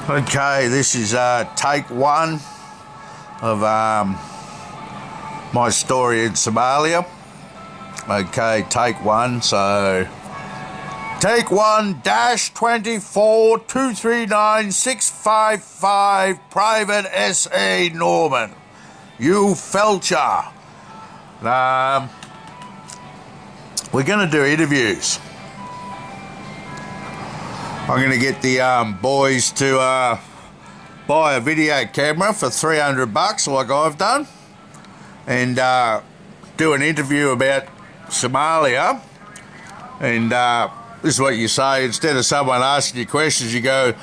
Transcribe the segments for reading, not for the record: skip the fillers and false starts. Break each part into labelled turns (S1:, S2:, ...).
S1: Okay, this is take one of my story in Somalia. Okay, take one. So, take one dash 24 239 655 Private S.A. Norman. You Felcher. We're going to do interviews. I'm going to get the boys to buy a video camera for $300 like I've done and do an interview about Somalia. And this is what you say. Instead of someone asking you questions, you go,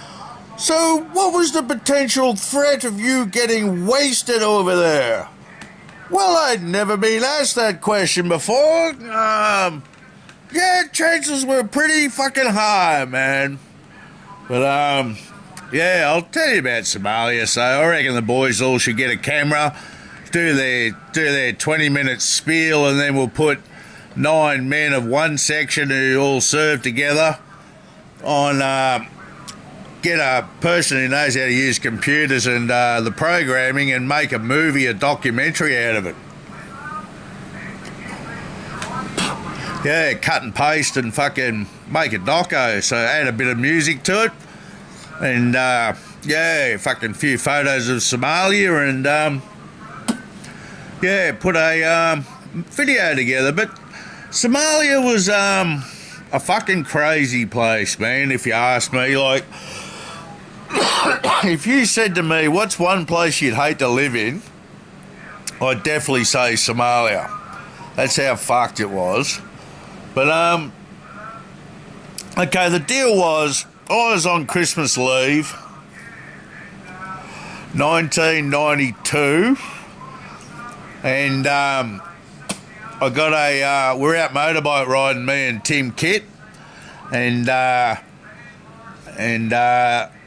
S1: so what was the potential threat of you getting wasted over there? Well, I'd never been asked that question before. Yeah, chances were pretty fucking high, man. But, yeah, I'll tell you about Somalia. So I reckon the boys all should get a camera, do their 20-minute spiel, and then we'll put 9 men of one section who all serve together on, get a person who knows how to use computers and the programming and make a movie, a documentary out of it. Yeah, cut and paste and fucking make a doco. So add a bit of music to it. And, yeah, fucking few photos of Somalia and, yeah, put a video together. But Somalia was a fucking crazy place, man, if you ask me. Like, if you said to me, what's one place you'd hate to live in, I'd definitely say Somalia. That's how fucked it was. But, okay, the deal was, I was on Christmas leave, 1992, and I got we're out motorbike riding, me and Tim Kitt, and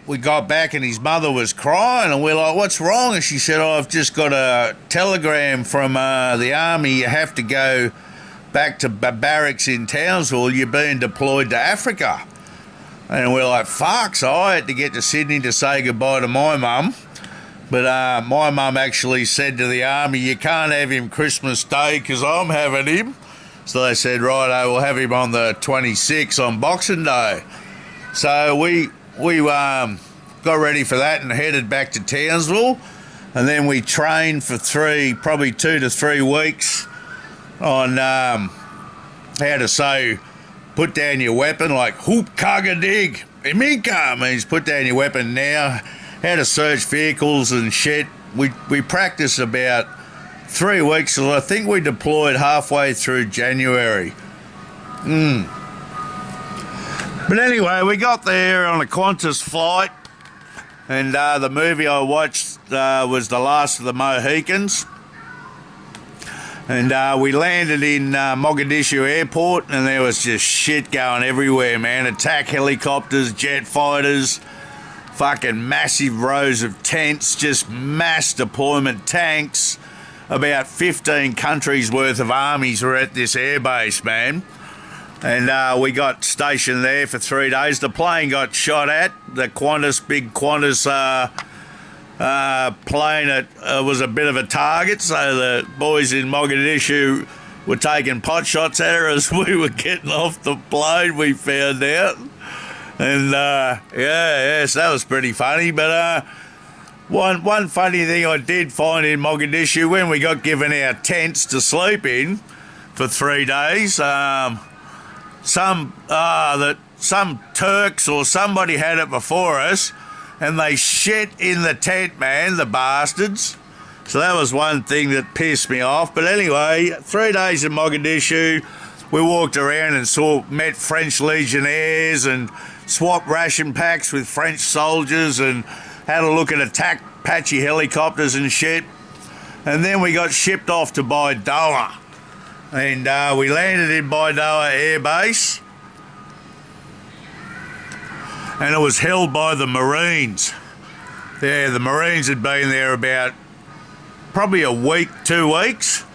S1: we got back and his mother was crying, and we're like, what's wrong? And she said, oh, I've just got a telegram from the army, you have to go back to barracks in Townsville, you're being deployed to Africa. And we're like, fuck. So I had to get to Sydney to say goodbye to my mum. But my mum actually said to the army, you can't have him Christmas Day because I'm having him. So they said, righto, we'll have him on the 26th on Boxing Day. So we got ready for that and headed back to Townsville. And then we trained for probably 2 to 3 weeks on how to say, put down your weapon, like hoop kaga dig. Emika means put down your weapon now. How to search vehicles and shit. We practiced about 3 weeks, so I think we deployed halfway through January. But anyway, we got there on a Qantas flight, and the movie I watched was The Last of the Mohicans. And we landed in Mogadishu airport, and there was just shit going everywhere, man. Attack helicopters, jet fighters, fucking massive rows of tents, just mass deployment tanks. About 15 countries worth of armies were at this airbase, man. And we got stationed there for 3 days. The plane got shot at, the big Qantas plane was a bit of a target, so the boys in Mogadishu were taking pot shots at her as we were getting off the plane, we found out. And yeah, so that was pretty funny. But one funny thing I did find in Mogadishu, when we got given our tents to sleep in for 3 days, some Turks or somebody had it before us, and they shit in the tent, man, the bastards. So that was one thing that pissed me off. But anyway, 3 days in Mogadishu, we walked around and met French legionnaires and swapped ration packs with French soldiers and had a look at Apache helicopters and shit. And then we got shipped off to Baidoa. And we landed in Baidoa Air Base. And it was held by the Marines. Yeah, the Marines had been there about probably a week, 2 weeks.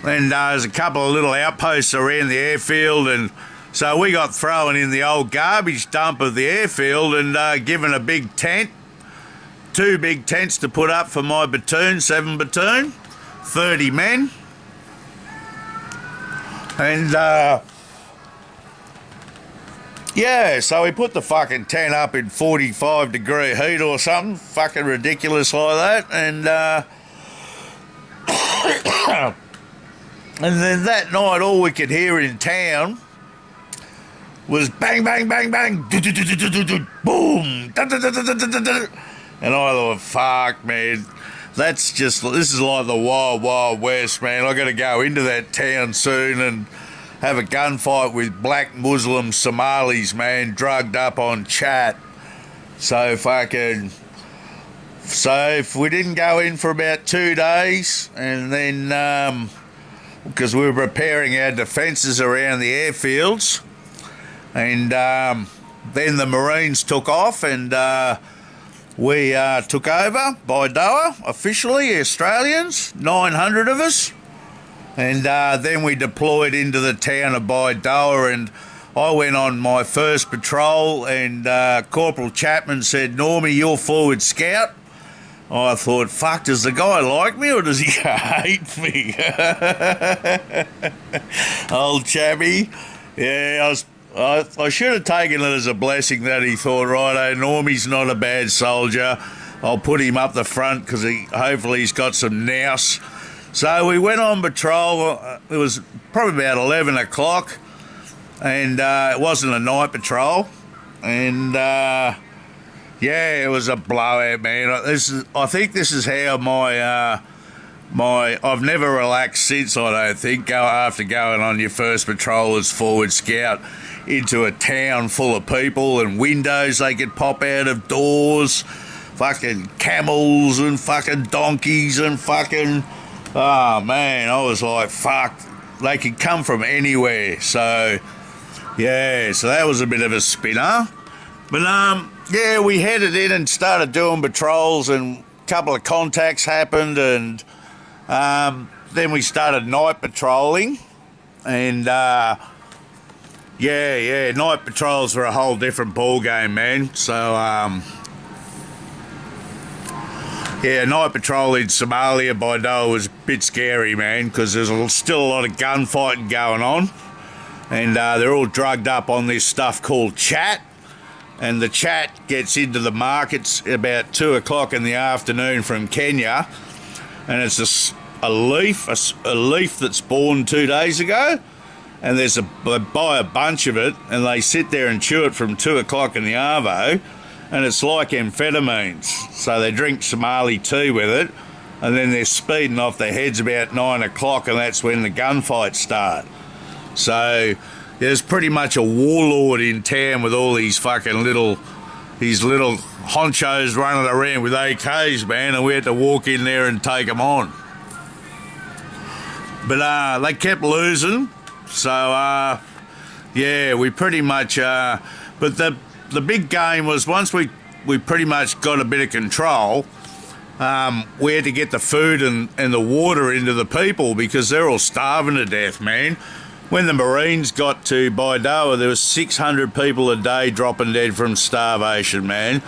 S1: And there's a couple of little outposts around the airfield, and so we got thrown in the old garbage dump of the airfield and given a big tent 2 big tents to put up for my platoon, 7 platoon, 30 men. And, yeah, so we put the fucking tent up in 45-degree heat or something, fucking ridiculous like that, and and then that night all we could hear in town was bang, bang, bang, bang, boom, and I thought, fuck, man, this is like the Wild Wild West, man. I got to go into that town soon and have a gunfight with black Muslim Somalis, man, drugged up on chat. So if we didn't go in for about 2 days, and then, because we were preparing our defences around the airfields, and then the Marines took off, and we took over Baidoa, officially, Australians, 900 of us. And then we deployed into the town of Baidoa, and I went on my first patrol, and Corporal Chapman said, "Normie, you're forward scout." I thought, fuck, does the guy like me or does he hate me? Old chappy. Yeah, I should have taken it as a blessing that he thought, righto, Normie's not a bad soldier. I'll put him up the front because hopefully he's got some nous. So we went on patrol. It was probably about 11 o'clock, and it wasn't a night patrol. And yeah, it was a blowout, man. I think this is how I've never relaxed since. I don't think after going on your first patrol as forward scout into a town full of people and windows they could pop out of doors, fucking camels and fucking donkeys and fucking. Oh, man, I was like, fuck, they could come from anywhere. So, yeah, so that was a bit of a spinner. But, yeah, we headed in and started doing patrols, and a couple of contacts happened, and then we started night patrolling. And, yeah, night patrols were a whole different ball game, man. So, yeah, night patrol in Somalia, Baidoa, was a bit scary, man, because there's still a lot of gunfighting going on, and they're all drugged up on this stuff called chat, and the chat gets into the markets about 2 o'clock in the afternoon from Kenya, and it's a leaf that's born 2 days ago, and they buy a bunch of it, and they sit there and chew it from 2 o'clock in the arvo, and it's like amphetamines. So they drink Somali tea with it, and then they're speeding off their heads about 9 o'clock, and that's when the gunfights start. So there's pretty much a warlord in town with all these fucking little honchos running around with AKs, man, and we had to walk in there and take them on. But they kept losing, so yeah, we pretty much. But the big game was once we pretty much got a bit of control. We had to get the food and the water into the people because they're all starving to death, man. When the Marines got to Baidoa, there was 600 people a day dropping dead from starvation, man.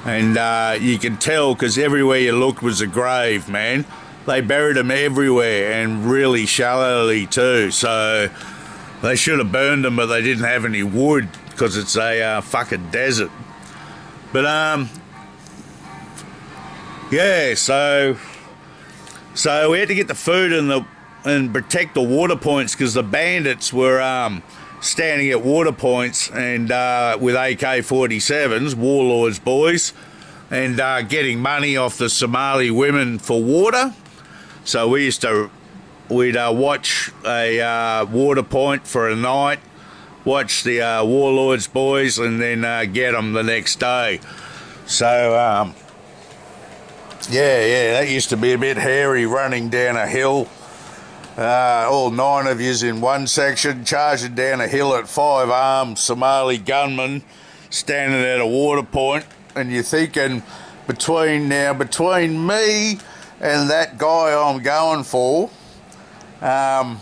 S1: And you could tell because everywhere you looked was a grave, man. They buried them everywhere and really shallowly too. So they should have burned them, but they didn't have any wood because it's a fucking desert. But yeah, so we had to get the food and protect the water points because the bandits were standing at water points and with AK-47s, warlords boys, and getting money off the Somali women for water. So we'd watch a water point for a night, watch the warlords boys, and then get them the next day. So yeah, that used to be a bit hairy, running down a hill. All 9 of yous in one section, charging down a hill at 5 armed Somali gunmen standing at a water point, and you're thinking between me and that guy I'm going for, I'm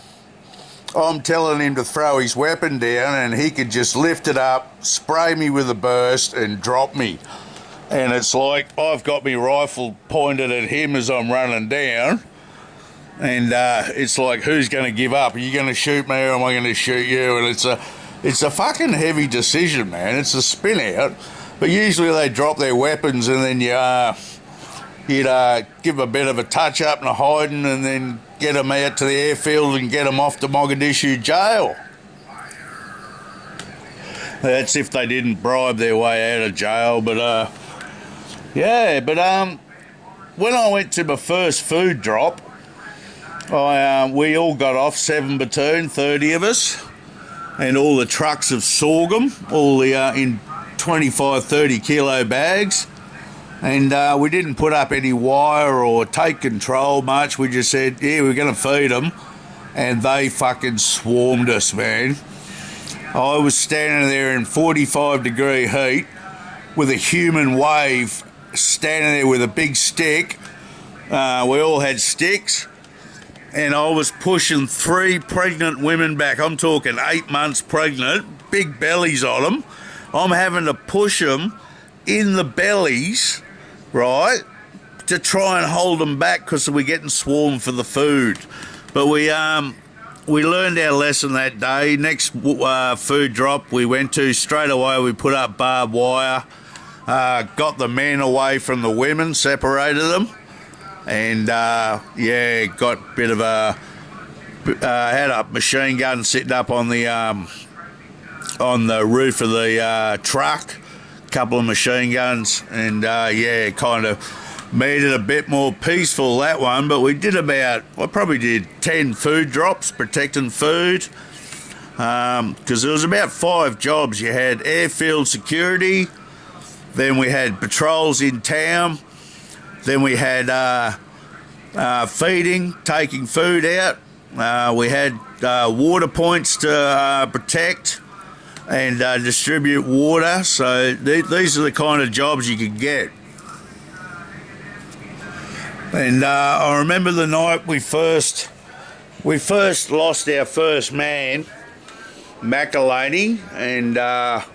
S1: telling him to throw his weapon down and he could just lift it up, spray me with a burst and drop me. and it's like I've got my rifle pointed at him as I'm running down, and it's like, who's going to give up? Are you going to shoot me, or am I going to shoot you? And it's a fucking heavy decision, man. It's a spin out, but usually they drop their weapons, and then you'd give them a bit of a touch up and a hiding, and then get them out to the airfield and get them off to Mogadishu jail. That's if they didn't bribe their way out of jail. But yeah, but when I went to my first food drop, we all got off, 7 platoon, 30 of us, and all the trucks of sorghum, all the in 25, 30 kilo bags. And we didn't put up any wire or take control much. We just said, yeah, we're going to feed them. And they fucking swarmed us, man. I was standing there in 45-degree heat with a human wave, standing there with a big stick. We all had sticks. And I was pushing 3 pregnant women back. I'm talking 8 months pregnant, big bellies on them. I'm having to push them in the bellies, right, to try and hold them back because we're getting swarmed for the food. But we learned our lesson that day. Next food drop we went to, straight away we put up barbed wire, got the men away from the women, separated them, and yeah, got a bit of a had a machine gun sitting up on the roof of the truck. Couple of machine guns, and yeah, kind of made it a bit more peaceful, that one. But we did I probably did 10 food drops protecting food, because there was about 5 jobs. You had airfield security, then we had patrols in town, then we had feeding, taking food out, we had water points to protect and distribute water. So these are the kind of jobs you could get. And I remember the night we first lost our first man, McElhaney, and I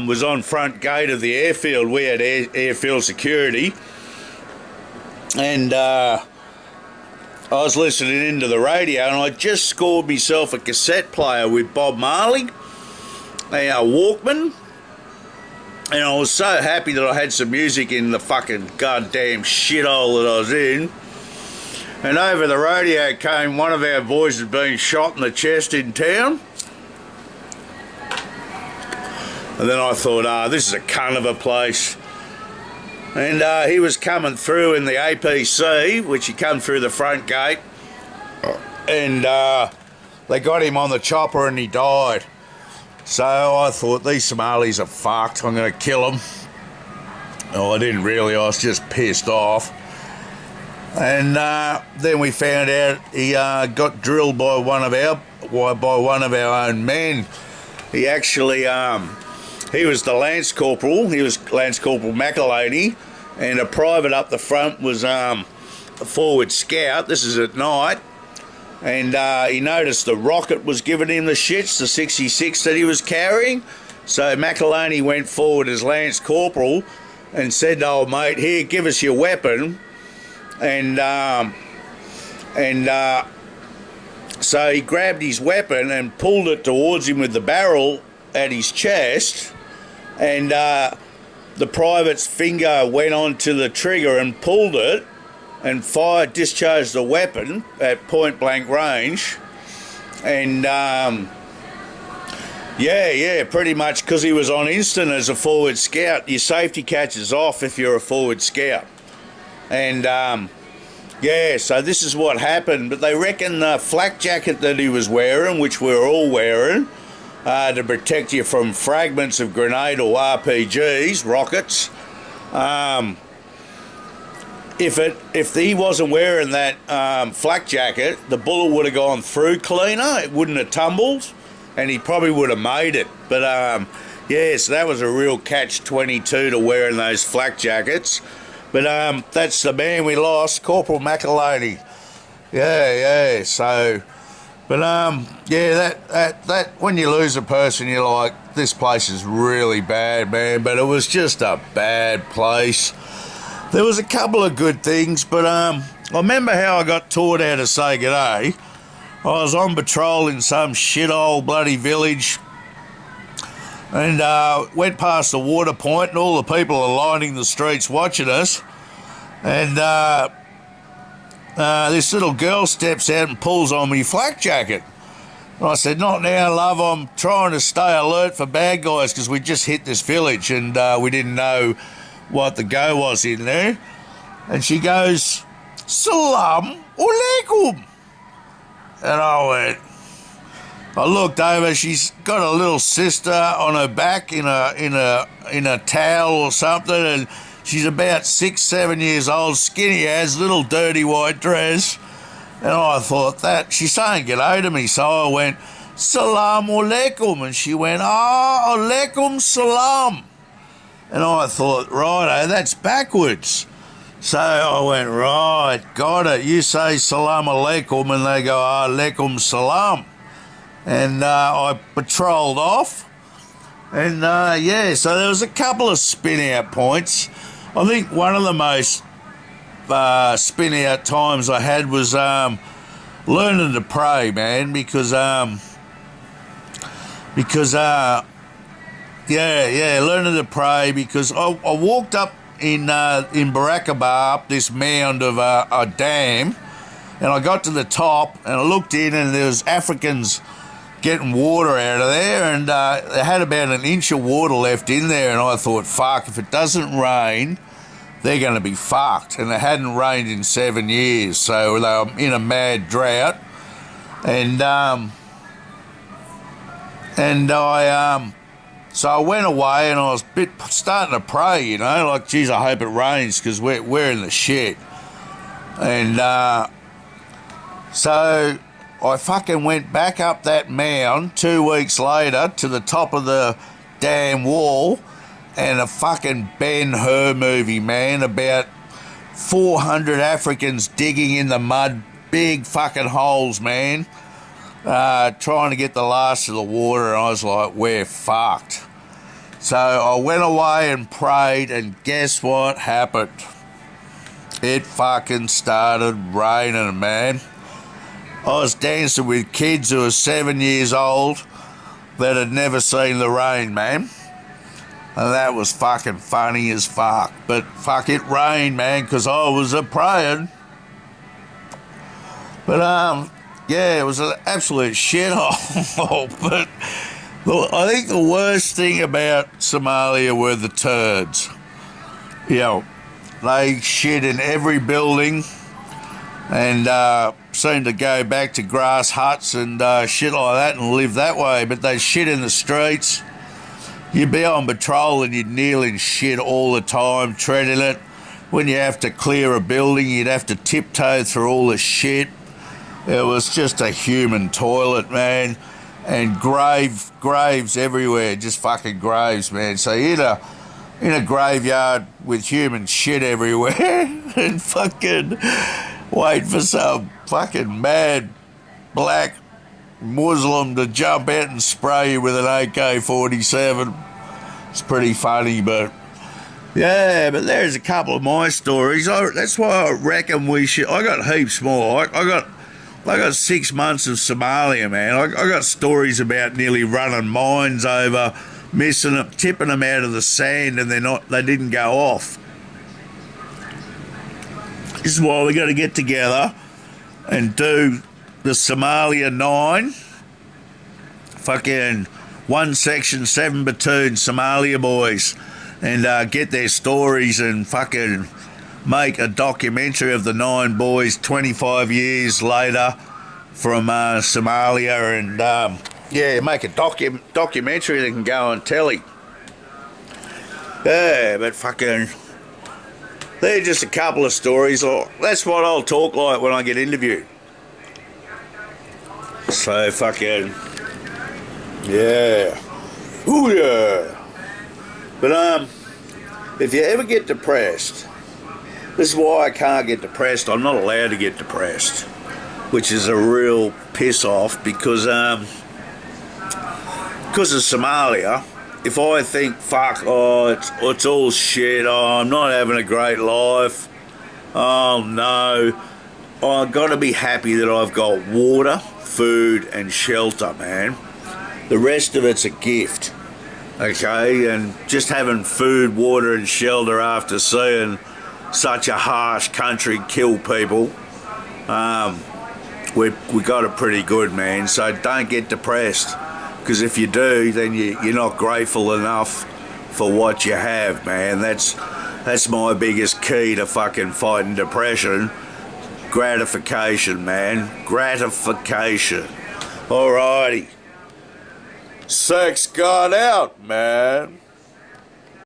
S1: was on front gate of the airfield. We had airfield security, and I was listening into the radio, and I just scored myself a cassette player with Bob Marley, a Walkman, and I was so happy that I had some music in the fucking goddamn shithole that I was in. And over the radio came one of our boys had been shot in the chest in town. And then I thought, this is a cunt of a place. And he was coming through in the APC, which he come through the front gate, and they got him on the chopper and he died. So I thought, these Somalis are fucked, I'm going to kill them. Oh, I didn't really, I was just pissed off. And then we found out he got drilled by one of our own men. He actually, he was the Lance Corporal, he was Lance Corporal McElhaney, and a private up the front was a forward scout. This is at night, and he noticed the rocket was giving him the shits, the 66 that he was carrying. So McElhaney went forward as Lance Corporal and said to old mate, here, give us your weapon. And so he grabbed his weapon and pulled it towards him with the barrel at his chest, and the private's finger went onto the trigger and pulled it and discharged the weapon at point blank range. And yeah, pretty much, because he was on instant as a forward scout. Your safety catches off if you're a forward scout. And yeah, so this is what happened. But they reckon the flak jacket that he was wearing, which we were all wearing, to protect you from fragments of grenade or RPGs, rockets. If he wasn't wearing that flak jacket, the bullet would have gone through cleaner. It wouldn't have tumbled, and he probably would have made it. But yeah, so that was a real catch-22 to wearing those flak jackets. But that's the man we lost, Corporal McElhaney. Yeah. So, but yeah, that when you lose a person, you're like, this place is really bad, man, but it was just a bad place. There was a couple of good things, but I remember how I got taught how to say g'day. I was on patrol in some shithole bloody village and went past the water point, and all the people are lining the streets watching us, and this little girl steps out and pulls on me flak jacket. And I said, "Not now, love, I'm trying to stay alert for bad guys," because we just hit this village and we didn't know what the go was in there. And she goes, "Salam alaikum." And I looked over, she's got a little sister on her back in a towel or something, and she's about 6, 7 years old, skinny as, little dirty white dress. And I thought that, she's saying g'day to me, so I went, "Salam alaikum," and she went, "Ah, alaikum salam." And I thought, righto, that's backwards. So I went, right, got it. You say salam alaikum and they go, alaikum salam. And I patrolled off. And yeah, so there was a couple of spin-out points. I think one of the most spin-out times I had was learning to pray, man, because learning to pray, because I walked up in Barakaba up this mound of a dam, and I got to the top and I looked in and there was Africans getting water out of there, and they had about an inch of water left in there, and I thought, fuck, if it doesn't rain, they're going to be fucked. And it hadn't rained in 7 years, so they were in a mad drought, so I went away and I was starting to pray, you know, like, geez, I hope it rains because we're in the shit. And so I fucking went back up that mound 2 weeks later to the top of the damn wall, and a fucking Ben-Hur movie, man, about 400 Africans digging in the mud, big fucking holes, man, trying to get the last of the water, and I was like, we're fucked. So I went away and prayed, and guess what happened? It fucking started raining, man. I was dancing with kids who were 7 years old that had never seen the rain, man. And that was fucking funny as fuck. But fuck, it rained, man, because I was a-praying. But, yeah, it was an absolute shithole. But I think the worst thing about Somalia were the turds. You know, they shit in every building and seemed to go back to grass huts and shit like that and live that way. But they shit in the streets. You'd be on patrol and you'd kneel in shit all the time, treading it. When you have to clear a building, you'd have to tiptoe through all the shit. It was just a human toilet, man. And graves everywhere, just fucking graves, man. So you're in a graveyard with human shit everywhere and fucking wait for some fucking mad black Muslim to jump out and spray you with an AK-47. It's pretty funny, but yeah, but there's a couple of my stories. That's why I reckon we should. I got heaps more. I got 6 months of Somalia, man. I got stories about nearly running mines over, missing them, tipping them out of the sand, and they didn't go off. This is why we got to get together and do the Somalia 9, fucking 1 section, 7 platoon Somalia boys, and get their stories and fucking make a documentary of the 9 boys 25 years later from Somalia, and yeah, make a documentary that can go on telly. Yeah, but fucking, they're just a couple of stories. That's what I'll talk like when I get interviewed. So fucking, yeah. Ooh, yeah. But if you ever get depressed, this is why I can't get depressed. I'm not allowed to get depressed, which is a real piss off, because because of Somalia, if I think, fuck, oh, it's all shit, oh, I'm not having a great life, oh no, I've got to be happy that I've got water, food and shelter, man. The rest of it's a gift, okay? And just having food, water and shelter after seeing such a harsh country kill people, we got it pretty good, man. So don't get depressed, because if you do, then you're not grateful enough for what you have, man. That's my biggest key to fucking fighting depression. Gratification, man. Gratification. Alrighty. Sex got out, man.